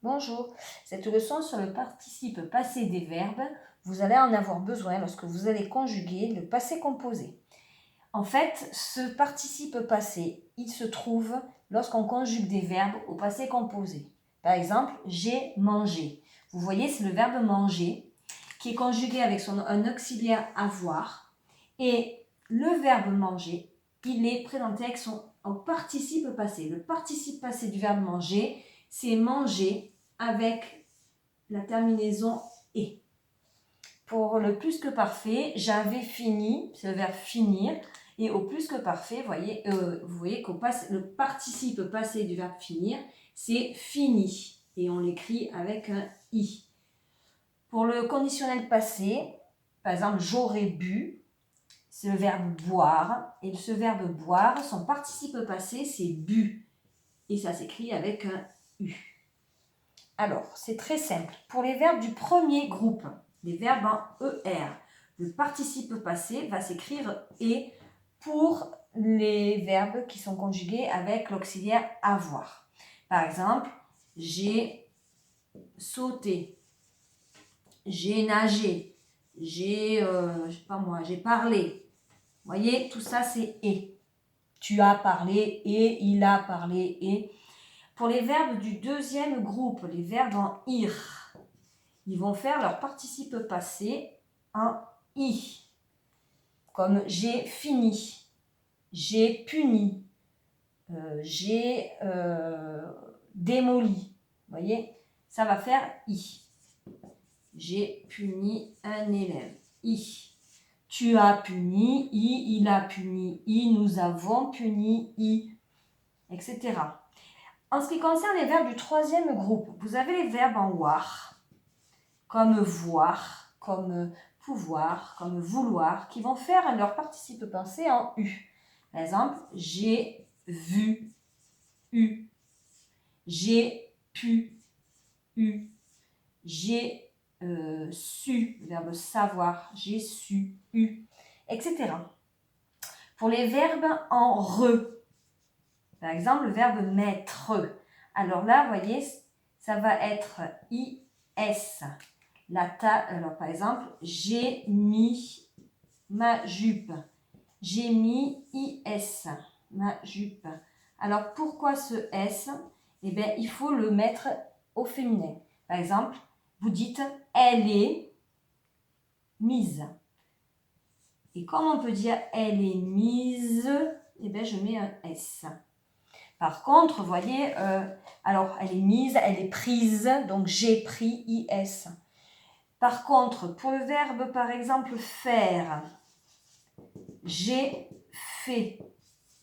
Bonjour, cette leçon sur le participe passé des verbes, vous allez en avoir besoin lorsque vous allez conjuguer le passé composé. En fait, ce participe passé, il se trouve lorsqu'on conjugue des verbes au passé composé. Par exemple, j'ai mangé. Vous voyez, c'est le verbe manger qui est conjugué avec un auxiliaire avoir. Et le verbe manger, il est présenté avec son participe passé. Le participe passé du verbe manger, c'est manger avec la terminaison et. Pour le plus que parfait, j'avais fini, c'est le verbe finir, et au plus que parfait, vous voyez que le participe passé du verbe finir, c'est fini, et on l'écrit avec un i. Pour le conditionnel passé, par exemple, j'aurais bu, c'est le verbe boire, et ce verbe boire, son participe passé, c'est bu, et ça s'écrit avec un u. Alors, c'est très simple. Pour les verbes du premier groupe, les verbes en ER, le participe passé va s'écrire et pour les verbes qui sont conjugués avec l'auxiliaire avoir. Par exemple, j'ai sauté, j'ai nagé, j'ai parlé. Vous voyez, tout ça c'est et. Tu as parlé et, il a parlé et. Pour les verbes du deuxième groupe, les verbes en ir, ils vont faire leur participe passé en i. Comme j'ai fini, j'ai puni, j'ai démoli. Vous voyez, ça va faire i. J'ai puni un élève, i. Tu as puni, i. Il a puni, i. Nous avons puni, i. Etc. En ce qui concerne les verbes du troisième groupe, vous avez les verbes en war, comme voir, comme pouvoir, comme vouloir, qui vont faire leur participe passé en u. Par exemple, j'ai vu, u. J'ai pu, u. J'ai su, le verbe savoir, j'ai su, u, etc. Pour les verbes en re, par exemple, le verbe mettre. Alors là, vous voyez, ça va être is. Alors, par exemple, j'ai mis ma jupe. J'ai mis is, ma jupe. Alors, pourquoi ce s? Eh bien, il faut le mettre au féminin. Par exemple, vous dites elle est mise. Et comme on peut dire elle est mise, eh bien, je mets un s. Par contre, vous voyez, alors elle est mise, elle est prise, donc j'ai pris is. Par contre, pour le verbe, par exemple, faire, j'ai fait.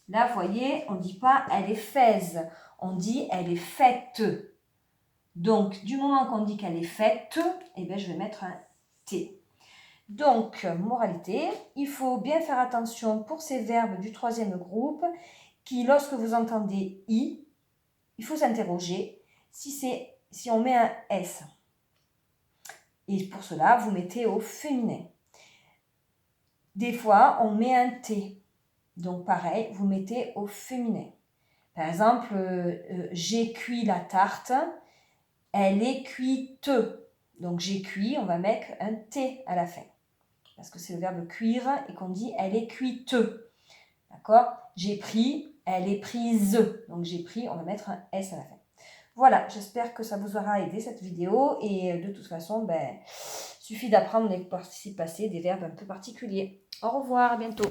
Là, vous voyez, on ne dit pas elle est faise, on dit elle est faite. Donc, du moment qu'on dit qu'elle est faite, eh bien, je vais mettre un T. Donc, moralité, il faut bien faire attention pour ces verbes du troisième groupe qui, lorsque vous entendez i, il faut s'interroger si on met un s. Et pour cela, vous mettez au féminin. Des fois, on met un t. Donc, pareil, vous mettez au féminin. Par exemple, j'ai cuit la tarte, elle est cuite. Donc, j'ai cuit, on va mettre un t à la fin. Parce que c'est le verbe cuire et qu'on dit elle est cuite. D'accord? J'ai pris, elle est prise. Donc, j'ai pris, on va mettre un s à la fin. Voilà, j'espère que ça vous aura aidé cette vidéo et de toute façon, suffit d'apprendre les participes passés des verbes un peu particuliers. Au revoir, à bientôt.